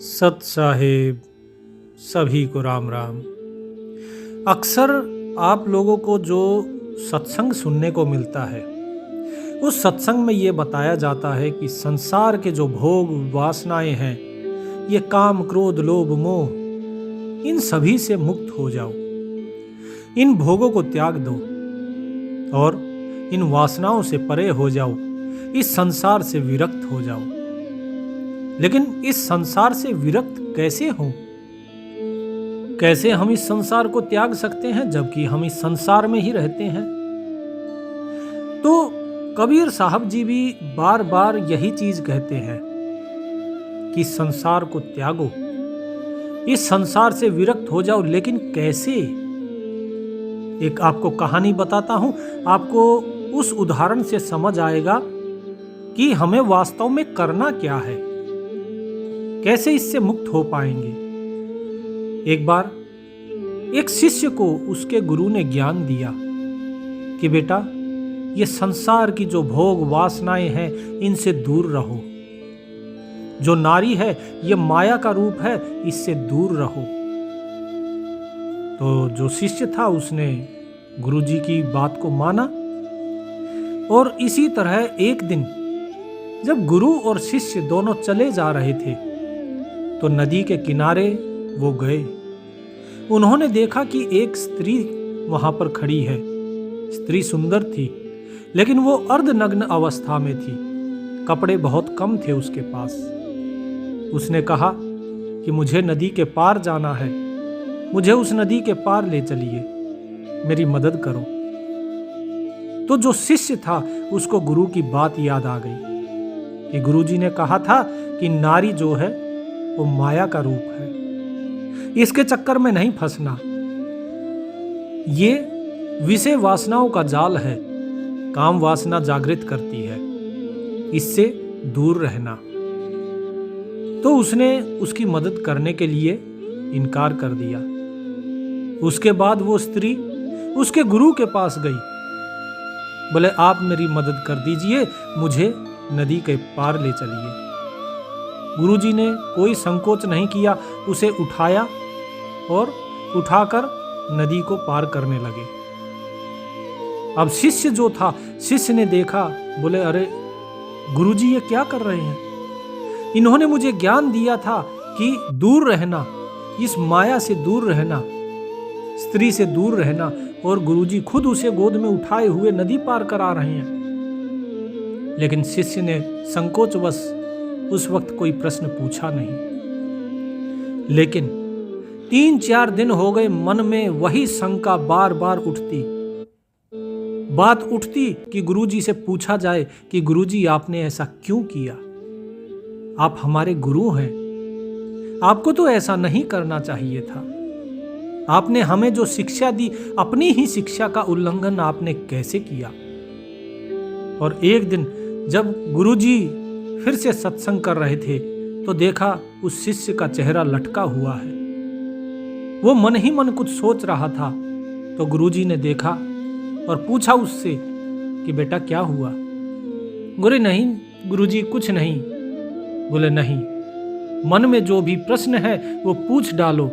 सत साहेब सभी को राम राम। अक्सर आप लोगों को जो सत्संग सुनने को मिलता है, उस सत्संग में ये बताया जाता है कि संसार के जो भोग वासनाएं हैं, ये काम क्रोध लोभ मोह, इन सभी से मुक्त हो जाओ, इन भोगों को त्याग दो और इन वासनाओं से परे हो जाओ, इस संसार से विरक्त हो जाओ। लेकिन इस संसार से विरक्त कैसे हों? कैसे हम इस संसार को त्याग सकते हैं जबकि हम इस संसार में ही रहते हैं? तो कबीर साहब जी भी बार बार यही चीज कहते हैं कि संसार को त्यागो, इस संसार से विरक्त हो जाओ। लेकिन कैसे? एक आपको कहानी बताता हूं, आपको उस उदाहरण से समझ आएगा कि हमें वास्तव में करना क्या है, कैसे इससे मुक्त हो पाएंगे। एक बार एक शिष्य को उसके गुरु ने ज्ञान दिया कि बेटा, ये संसार की जो भोग वासनाएं हैं, इनसे दूर रहो। जो नारी है, ये माया का रूप है, इससे दूर रहो। तो जो शिष्य था उसने गुरुजी की बात को माना। और इसी तरह एक दिन जब गुरु और शिष्य दोनों चले जा रहे थे तो नदी के किनारे वो गए। उन्होंने देखा कि एक स्त्री वहां पर खड़ी है। स्त्री सुंदर थी, लेकिन वो अर्धनग्न अवस्था में थी, कपड़े बहुत कम थे उसके पास। उसने कहा कि मुझे नदी के पार जाना है, मुझे उस नदी के पार ले चलिए, मेरी मदद करो। तो जो शिष्य था उसको गुरु की बात याद आ गई कि गुरुजी ने कहा था कि नारी जो है वो माया का रूप है, इसके चक्कर में नहीं फंसना। ये विषय वासनाओं का जाल है, काम वासना जागृत करती है, इससे दूर रहना। तो उसने उसकी मदद करने के लिए इनकार कर दिया। उसके बाद वो स्त्री उसके गुरु के पास गई, बोले आप मेरी मदद कर दीजिए, मुझे नदी के पार ले चलिए। गुरुजी ने कोई संकोच नहीं किया, उसे उठाया और उठाकर नदी को पार करने लगे। अब शिष्य जो था, शिष्य ने देखा, बोले अरे गुरुजी ये क्या कर रहे हैं? इन्होंने मुझे ज्ञान दिया था कि दूर रहना, इस माया से दूर रहना, स्त्री से दूर रहना, और गुरुजी खुद उसे गोद में उठाए हुए नदी पार करा रहे हैं। लेकिन शिष्य ने संकोचवश उस वक्त कोई प्रश्न पूछा नहीं। लेकिन 3-4 दिन हो गए, मन में वही शंका बार बार उठती, बात उठती कि गुरुजी से पूछा जाए कि गुरुजी आपने ऐसा क्यों किया? आप हमारे गुरु हैं, आपको तो ऐसा नहीं करना चाहिए था। आपने हमें जो शिक्षा दी, अपनी ही शिक्षा का उल्लंघन आपने कैसे किया? और एक दिन जब गुरुजी फिर से सत्संग कर रहे थे तो देखा उस शिष्य का चेहरा लटका हुआ है। वो मन ही मन कुछ सोच रहा था। तो गुरुजी ने देखा और पूछा उससे कि बेटा क्या हुआ? बोले नहीं गुरुजी, कुछ नहीं। बोले नहीं, मन में जो भी प्रश्न है वो पूछ डालो,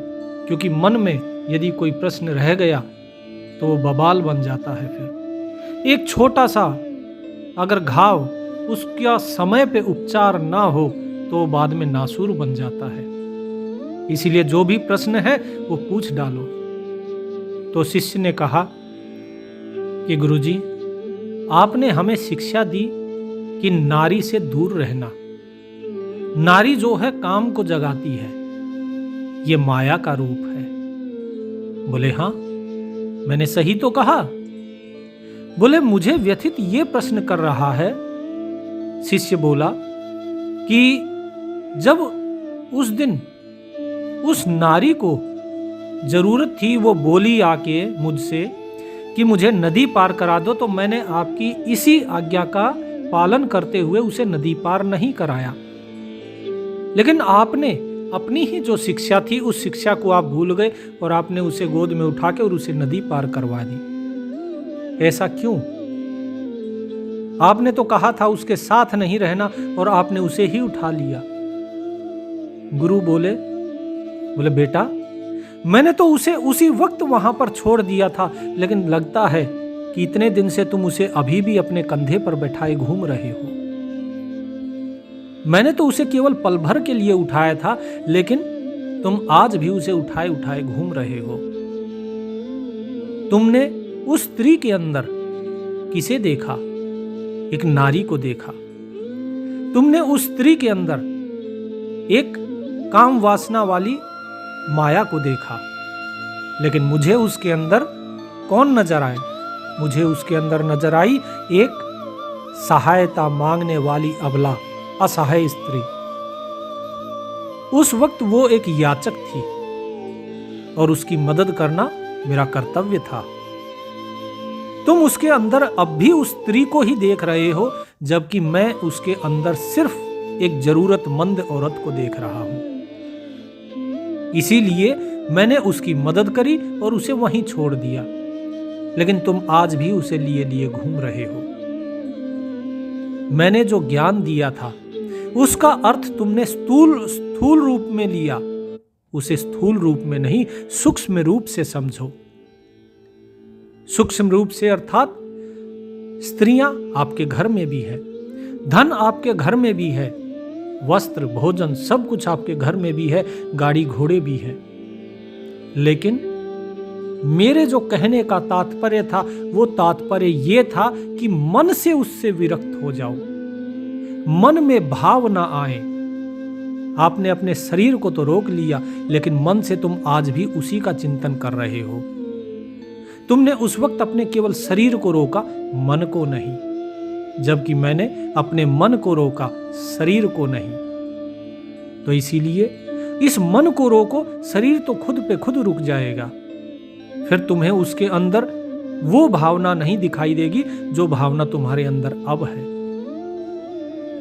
क्योंकि मन में यदि कोई प्रश्न रह गया तो वो बवाल बन जाता है। फिर एक छोटा सा अगर घाव, उसका समय पे उपचार ना हो तो बाद में नासूर बन जाता है। इसीलिए जो भी प्रश्न है वो पूछ डालो। तो शिष्य ने कहा कि गुरुजी, आपने हमें शिक्षा दी कि नारी से दूर रहना। नारी जो है काम को जगाती है, ये माया का रूप है। बोले हाँ, मैंने सही तो कहा? बोले मुझे व्यथित ये प्रश्न कर रहा है, शिष्य बोला, कि जब उस दिन उस नारी को जरूरत थी, वो बोली आके मुझसे कि मुझे नदी पार करा दो, तो मैंने आपकी इसी आज्ञा का पालन करते हुए उसे नदी पार नहीं कराया। लेकिन आपने अपनी ही जो शिक्षा थी, उस शिक्षा को आप भूल गए और आपने उसे गोद में उठा के और उसे नदी पार करवा दी। ऐसा क्यों? आपने तो कहा था उसके साथ नहीं रहना और आपने उसे ही उठा लिया। गुरु बोले बेटा, मैंने तो उसे उसी वक्त वहां पर छोड़ दिया था, लेकिन लगता है कि इतने दिन से तुम उसे अभी भी अपने कंधे पर बैठाए घूम रहे हो। मैंने तो उसे केवल पल भर के लिए उठाया था, लेकिन तुम आज भी उसे उठाए उठाए घूम रहे हो। तुमने उस स्त्री के अंदर किसे देखा? एक नारी को देखा। तुमने उस स्त्री के अंदर एक काम वासना वाली माया को देखा, लेकिन मुझे उसके अंदर कौन नजर आए? मुझे उसके अंदर नजर आई एक सहायता मांगने वाली अबला, असहाय स्त्री। उस वक्त वो एक याचक थी और उसकी मदद करना मेरा कर्तव्य था। तुम उसके अंदर अब भी उस स्त्री को ही देख रहे हो, जबकि मैं उसके अंदर सिर्फ एक जरूरतमंद औरत को देख रहा हूं। इसीलिए मैंने उसकी मदद करी और उसे वहीं छोड़ दिया, लेकिन तुम आज भी उसे लिए लिए घूम रहे हो। मैंने जो ज्ञान दिया था उसका अर्थ तुमने स्थूल रूप में लिया। उसे स्थूल रूप में नहीं, सूक्ष्म रूप से समझो। सूक्ष्म रूप से अर्थात स्त्रियां आपके घर में भी है, धन आपके घर में भी है, वस्त्र भोजन सब कुछ आपके घर में भी है, गाड़ी घोड़े भी है। लेकिन मेरे जो कहने का तात्पर्य था वो तात्पर्य ये था कि मन से उससे विरक्त हो जाओ, मन में भाव ना आए। आपने अपने शरीर को तो रोक लिया, लेकिन मन से तुम आज भी उसी का चिंतन कर रहे हो। तुमने उस वक्त अपने केवल शरीर को रोका, मन को नहीं, जबकि मैंने अपने मन को रोका, शरीर को नहीं। तो इसीलिए इस मन को रोको, शरीर तो खुद पे खुद रुक जाएगा। फिर तुम्हें उसके अंदर वो भावना नहीं दिखाई देगी जो भावना तुम्हारे अंदर अब है।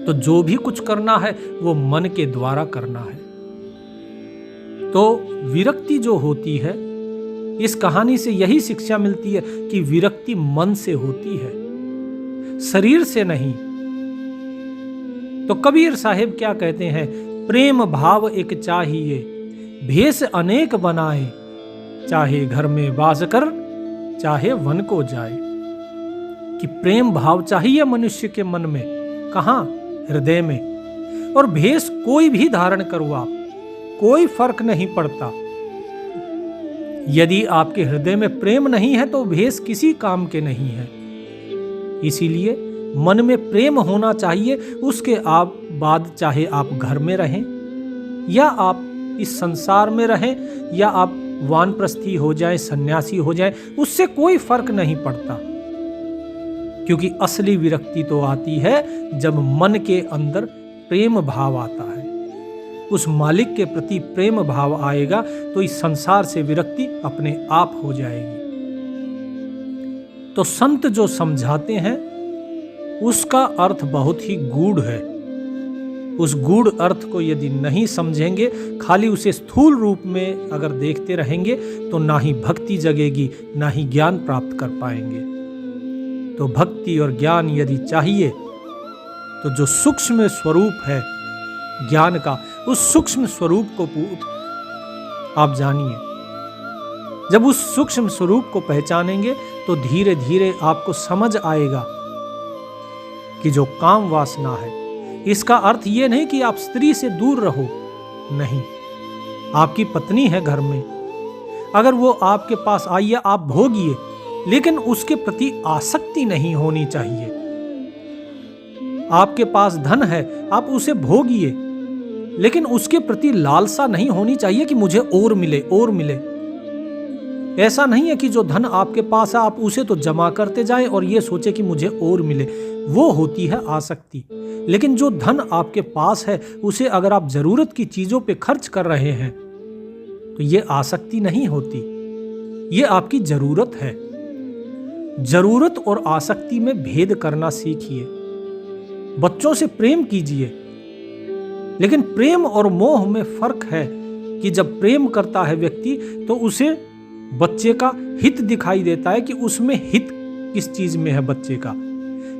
तो जो भी कुछ करना है वो मन के द्वारा करना है। तो विरक्ति जो होती है, इस कहानी से यही शिक्षा मिलती है कि विरक्ति मन से होती है, शरीर से नहीं। तो कबीर साहिब क्या कहते हैं? प्रेम भाव एक चाहिए, भेष अनेक बनाए, चाहे घर में वास कर, चाहे वन को जाए। कि प्रेम भाव चाहिए मनुष्य के मन में। कहां? हृदय में। और भेष कोई भी धारण करो आप, कोई फर्क नहीं पड़ता। यदि आपके हृदय में प्रेम नहीं है तो भेष किसी काम के नहीं है। इसीलिए मन में प्रेम होना चाहिए। उसके बाद चाहे आप घर में रहें या आप इस संसार में रहें या आप वानप्रस्थी हो जाएं, सन्यासी हो जाएं, उससे कोई फर्क नहीं पड़ता। क्योंकि असली विरक्ति तो आती है जब मन के अंदर प्रेम भाव आता है। उस मालिक के प्रति प्रेम भाव आएगा तो इस संसार से विरक्ति अपने आप हो जाएगी। तो संत जो समझाते हैं उसका अर्थ बहुत ही गूढ़ है। उस गूढ़ अर्थ को यदि नहीं समझेंगे, खाली उसे स्थूल रूप में अगर देखते रहेंगे तो ना ही भक्ति जगेगी, ना ही ज्ञान प्राप्त कर पाएंगे। तो भक्ति और ज्ञान यदि चाहिए तो जो सूक्ष्म स्वरूप है ज्ञान का, उस सूक्ष्म स्वरूप को आप जानिए। जब उस सूक्ष्म स्वरूप को पहचानेंगे तो धीरे धीरे आपको समझ आएगा कि जो काम वासना है, इसका अर्थ ये नहीं कि आप स्त्री से दूर रहो, नहीं। आपकी पत्नी है घर में, अगर वो आपके पास आई है आप भोगिए, लेकिन उसके प्रति आसक्ति नहीं होनी चाहिए। आपके पास धन है, आप उसे भोगिए, लेकिन उसके प्रति लालसा नहीं होनी चाहिए कि मुझे और मिले और मिले। ऐसा नहीं है कि जो धन आपके पास है आप उसे तो जमा करते जाएं और ये सोचे कि मुझे और मिले, वो होती है आसक्ति। लेकिन जो धन आपके पास है उसे अगर आप जरूरत की चीजों पे खर्च कर रहे हैं तो ये आसक्ति नहीं होती, ये आपकी जरूरत है। जरूरत और आसक्ति में भेद करना सीखिए। बच्चों से प्रेम कीजिए, लेकिन प्रेम और मोह में फर्क है कि जब प्रेम करता है व्यक्ति तो उसे बच्चे का हित दिखाई देता है कि उसमें हित किस चीज में है बच्चे का।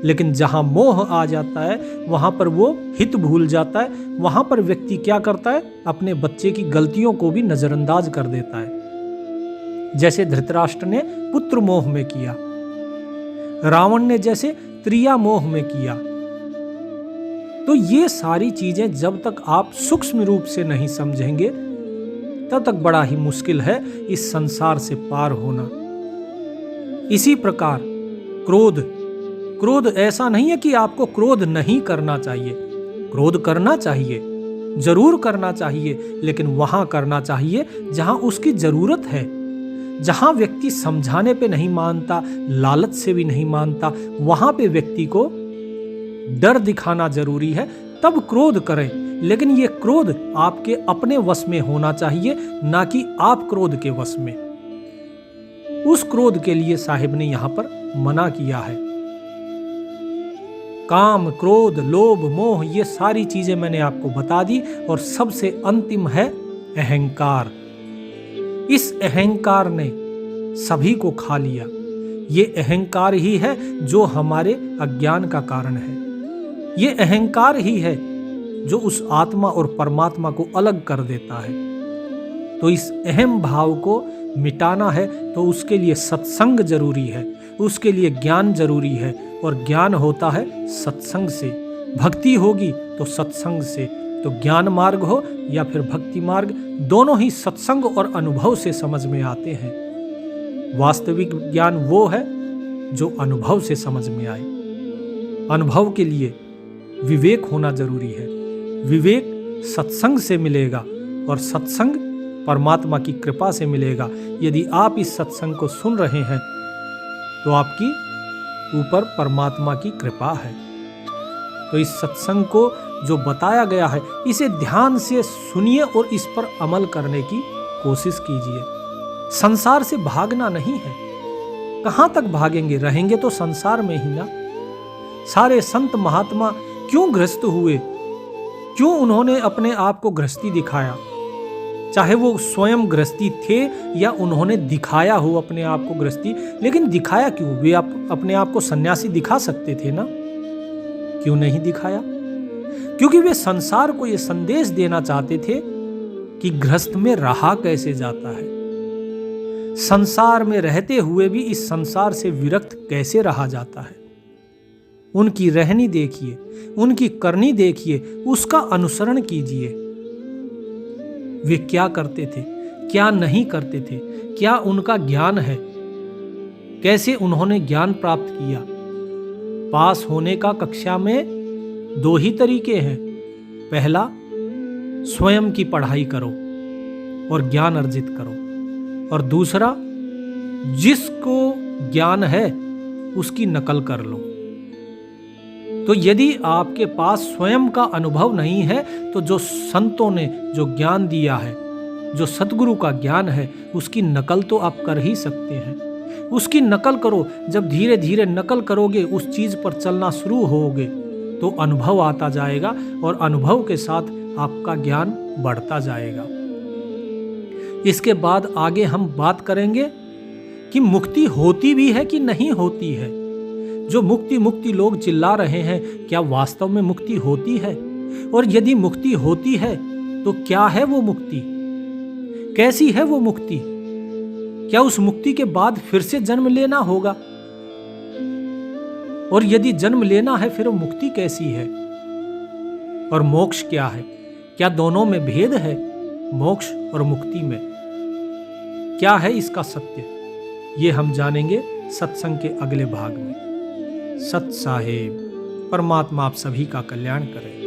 लेकिन जहां मोह आ जाता है वहां पर वो हित भूल जाता है। वहां पर व्यक्ति क्या करता है, अपने बच्चे की गलतियों को भी नजरअंदाज कर देता है, जैसे धृतराष्ट्र ने पुत्र मोह में किया, रावण ने जैसे त्रिया मोह में किया। तो ये सारी चीजें जब तक आप सूक्ष्म रूप से नहीं समझेंगे तब तक बड़ा ही मुश्किल है इस संसार से पार होना। इसी प्रकार क्रोध ऐसा नहीं है कि आपको क्रोध नहीं करना चाहिए, क्रोध करना चाहिए, जरूर करना चाहिए, लेकिन वहां करना चाहिए जहां उसकी जरूरत है, जहां व्यक्ति समझाने पे नहीं मानता, लालच से भी नहीं मानता, वहां पे व्यक्ति को डर दिखाना जरूरी है, तब क्रोध करें। लेकिन ये क्रोध आपके अपने वश में होना चाहिए, ना कि आप क्रोध के वश में। उस क्रोध के लिए साहिब ने यहां पर मना किया है। काम, क्रोध, लोभ, मोह, ये सारी चीजें मैंने आपको बता दी। और सबसे अंतिम है अहंकार। इस अहंकार ने सभी को खा लिया। ये अहंकार ही है जो हमारे अज्ञान का कारण है। ये अहंकार ही है जो उस आत्मा और परमात्मा को अलग कर देता है। तो इस अहम भाव को मिटाना है तो उसके लिए सत्संग जरूरी है, उसके लिए ज्ञान जरूरी है। और ज्ञान होता है सत्संग से, भक्ति होगी तो सत्संग से। तो ज्ञान मार्ग हो या फिर भक्ति मार्ग, दोनों ही सत्संग और अनुभव से समझ में आते हैं। वास्तविक ज्ञान वो है जो अनुभव से समझ में आए। अनुभव के लिए विवेक होना जरूरी है। विवेक सत्संग से मिलेगा और सत्संग परमात्मा की कृपा से मिलेगा। यदि आप इस सत्संग को सुन रहे हैं तो आपकी ऊपर परमात्मा की कृपा है। तो इस सत्संग को जो बताया गया है इसे ध्यान से सुनिए और इस पर अमल करने की कोशिश कीजिए। संसार से भागना नहीं है। कहां तक भागेंगे, रहेंगे तो संसार में ही ना। सारे संत महात्मा क्यों गृहस्थ हुए, क्यों उन्होंने अपने आप को गृहस्थी दिखाया, चाहे वो स्वयं गृहस्थी थे या उन्होंने दिखाया हो अपने आप को गृहस्थी। लेकिन दिखाया क्यों? वे अपने आप को सन्यासी दिखा सकते थे ना, क्यों नहीं दिखाया? क्योंकि वे संसार को ये संदेश देना चाहते थे कि गृहस्थ में रहा कैसे जाता है, संसार में रहते हुए भी इस संसार से विरक्त कैसे रहा जाता है। उनकी रहनी देखिए, उनकी करनी देखिए, उसका अनुसरण कीजिए। वे क्या करते थे, क्या नहीं करते थे, क्या उनका ज्ञान है, कैसे उन्होंने ज्ञान प्राप्त किया। पास होने का कक्षा में दो ही तरीके हैं। पहला, स्वयं की पढ़ाई करो और ज्ञान अर्जित करो। और दूसरा, जिसको ज्ञान है उसकी नकल कर लो। तो यदि आपके पास स्वयं का अनुभव नहीं है तो जो संतों ने जो ज्ञान दिया है, जो सतगुरु का ज्ञान है, उसकी नकल तो आप कर ही सकते हैं। उसकी नकल करो। जब धीरे धीरे नकल करोगे, उस चीज पर चलना शुरू होगे तो अनुभव आता जाएगा और अनुभव के साथ आपका ज्ञान बढ़ता जाएगा। इसके बाद आगे हम बात करेंगे कि मुक्ति होती भी है कि नहीं होती है। जो मुक्ति मुक्ति लोग चिल्ला रहे हैं, क्या वास्तव में मुक्ति होती है? और यदि मुक्ति होती है तो क्या है वो मुक्ति, कैसी है वो मुक्ति? क्या उस मुक्ति के बाद फिर से जन्म लेना होगा? और यदि जन्म लेना है फिर वो मुक्ति कैसी है? और मोक्ष क्या है? क्या दोनों में भेद है, मोक्ष और मुक्ति में? क्या है इसका सत्य? ये हम जानेंगे सत्संग के अगले भाग में। सत साहेब, परमात्मा आप सभी का कल्याण करे।